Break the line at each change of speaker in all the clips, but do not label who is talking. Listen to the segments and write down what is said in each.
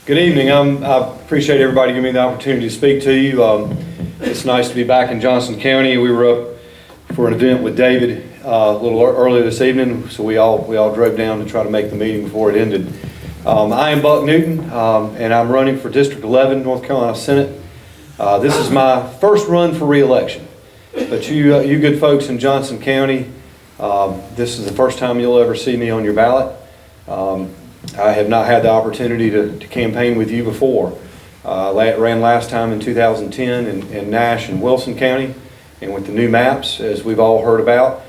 Good evening. I appreciate everybody giving me the opportunity to speak to you. It's nice to be back in Johnston County. We were up for an event with David a little earlier this evening, so we all drove down to try to make the meeting before it ended. I am Buck Newton, and I'm running for District 11, North Carolina Senate. This is my first run for re-election, but you good folks in Johnston County, this is the first time you'll ever see me on your ballot. I have not had the opportunity to campaign with you before. Ran last time in 2010 in Nash and Wilson County, and with the new maps, as we've all heard about,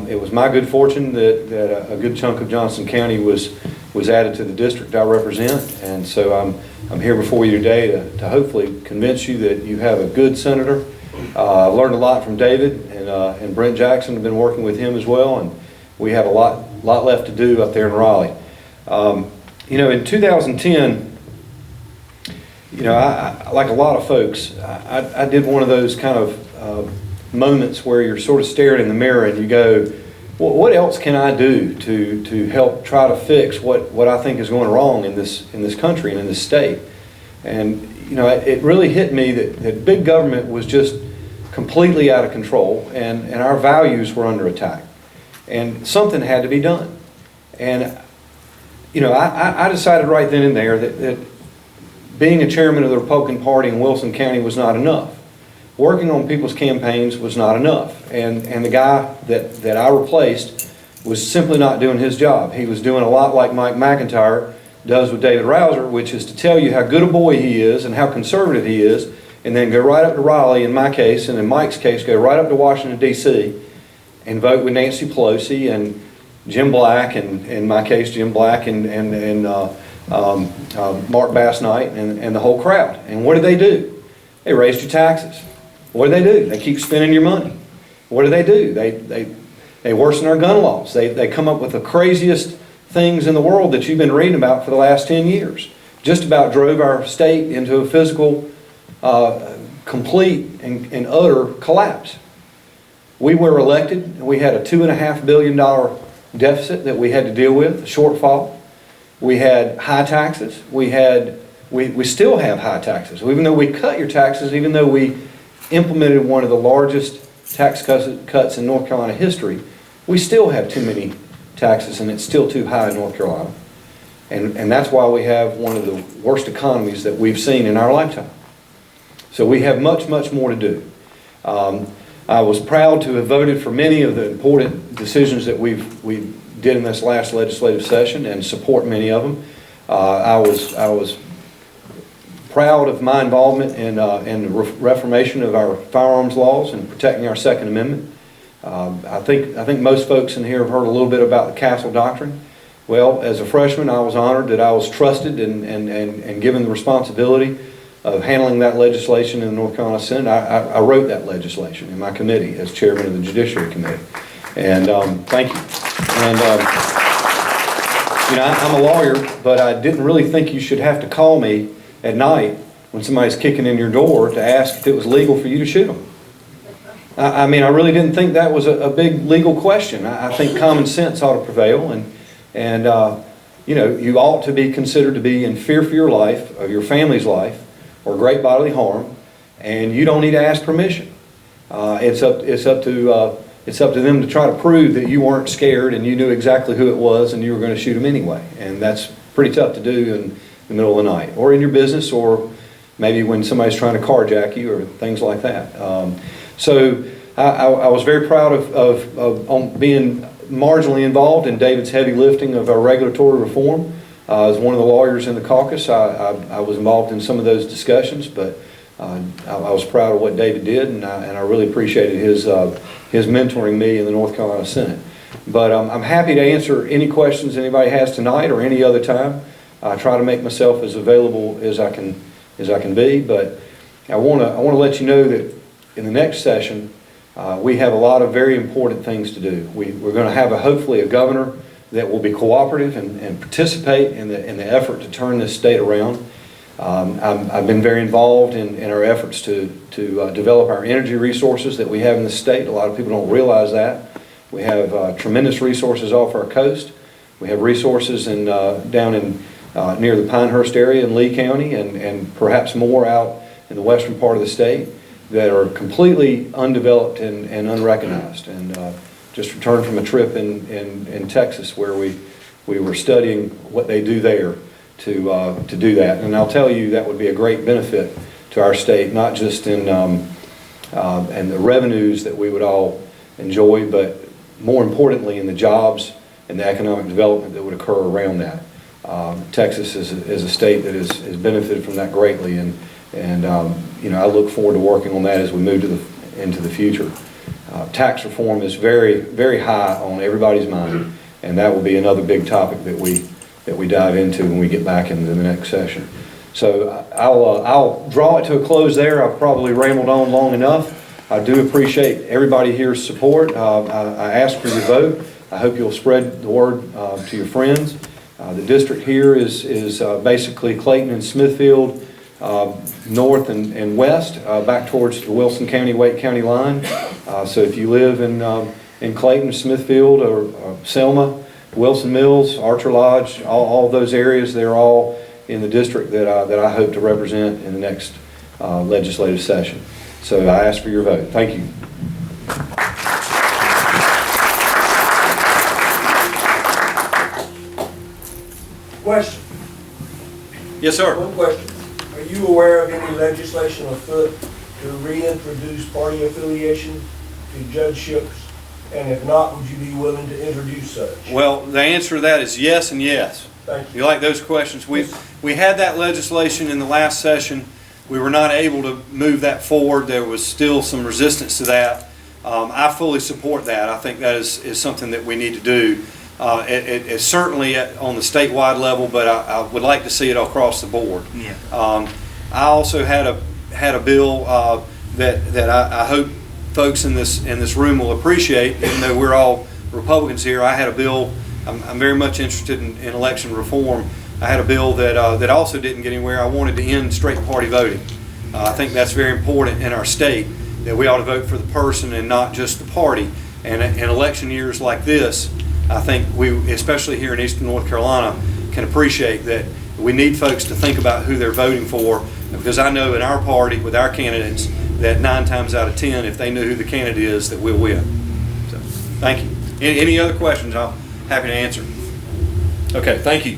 it was my good fortune that a good chunk of Johnston County was added to the district I represent, and so I'm here before you today to hopefully convince you that you have a good senator. I've learned a lot from David, and Brent Jackson. Have been working with him as well, and we have a lot left to do up there in Raleigh. In 2010, I like a lot of folks, I did one of those kind of moments where you're sort of staring in the mirror and you go, well, what else can I do to help try to fix what I think is going wrong in this country and in this state? And it really hit me that big government was just completely out of control, and our values were under attack, and something had to be done. And I decided right then and there that being a chairman of the Republican Party in Wilson County was not enough. Working on people's campaigns was not enough. And the guy that I replaced was simply not doing his job. He was doing a lot like Mike McIntyre does with David Rouser, which is to tell you how good a boy he is and how conservative he is, and then go right up to Raleigh in my case, and in Mike's case, go right up to Washington, D.C. and vote with Nancy Pelosi and Jim Black, and in my case, Jim Black and Mark Bass Knight and the whole crowd. And what did they do? They raised your taxes. What do? They keep spending your money. What do? They worsen our gun laws. They come up with the craziest things in the world that you've been reading about for the last 10 years. Just about drove our state into a physical, complete and utter collapse. We were elected, and we had a $2.5 billion deficit that we had to deal with, a shortfall. We had high taxes. We still have high taxes. Even though we cut your taxes, even though we implemented one of the largest tax cuts in North Carolina history, we still have too many taxes, and it's still too high in North Carolina. And that's why we have one of the worst economies that we've seen in our lifetime. So we have much, much more to do. I was proud to have voted for many of the important decisions that we did in this last legislative session and support many of them. I was proud of my involvement in the reformation of our firearms laws and protecting our Second Amendment. I think most folks in here have heard a little bit about the Castle Doctrine. Well, as a freshman, I was honored that I was trusted and given the responsibility of handling that legislation in the North Carolina Senate. I wrote that legislation in my committee as chairman of the Judiciary Committee. And thank you. And I'm a lawyer, but I didn't really think you should have to call me at night when somebody's kicking in your door to ask if it was legal for you to shoot them. I really didn't think that was a big legal question. I think common sense ought to prevail, and you ought to be considered to be in fear for your life, of your family's life, or great bodily harm, and you don't need to ask permission. It's up to them to try to prove that you weren't scared and you knew exactly who it was and you were going to shoot them anyway. And that's pretty tough to do in the middle of the night, or in your business, or maybe when somebody's trying to carjack you, or things like that. So I was very proud of being marginally involved in David's heavy lifting of our regulatory reform. As one of the lawyers in the caucus, I was involved in some of those discussions, but I was proud of what David did, and I really appreciated his mentoring me in the North Carolina Senate. But I'm happy to answer any questions anybody has tonight or any other time. I try to make myself as available as I can be, but I want to let you know that in the next session we have a lot of very important things to do. We're going to have hopefully a governor that will be cooperative and participate in the effort to turn this state around. I've been very involved in our efforts to develop our energy resources that we have in the state. A lot of people don't realize that. We have tremendous resources off our coast. We have resources down in near the Pinehurst area in Lee County and perhaps more out in the western part of the state that are completely undeveloped and unrecognized. And just returned from a trip in Texas where we were studying what they do there to do that. And I'll tell you that would be a great benefit to our state, not just in and the revenues that we would all enjoy, but more importantly in the jobs and the economic development that would occur around that. Texas is a state that has benefited from that greatly, and you know, I look forward to working on that as we move into the future. Tax reform is very, very high on everybody's mind, and that will be another big topic that we dive into when we get back into the next session. So I'll draw it to a close there. I've probably rambled on long enough. I do appreciate everybody here's support. I ask for your vote. I hope you'll spread the word to your friends. The district here is basically Clayton and Smithfield, north and west, back towards the Wilson County, Wake County line. So if you live in Clayton, Smithfield, or Selma, Wilson Mills, Archer Lodge, all those areas, they're all in the district that I hope to represent in the next legislative session. So I ask for your vote. Thank you.
Question.
Yes, sir.
One question. Are you aware of any legislation afoot to reintroduce party affiliation to judgeships? And if not, would you be willing to introduce such?
Well, the answer to that is yes and yes.
Thank you.
You like those questions? We had that legislation in the last session. We were not able to move that forward. There was still some resistance to that. I fully support that. I think that is something that we need to do. It's certainly on the statewide level, but I would like to see it across the board.
Yeah.
I also had a bill that I hope folks in this room will appreciate, even though we're all Republicans here. I had a bill. I'm very much interested in election reform. I had a bill that also didn't get anywhere. I wanted to end straight party voting. I think that's very important in our state, that we ought to vote for the person and not just the party. And in election years like this, I think we, especially here in Eastern North Carolina, can appreciate that we need folks to think about who they're voting for, because I know in our party with our candidates that 9 times out of 10, if they know who the candidate is, that we'll win. So, thank you. Any other questions? I'm happy to answer. Okay, thank you.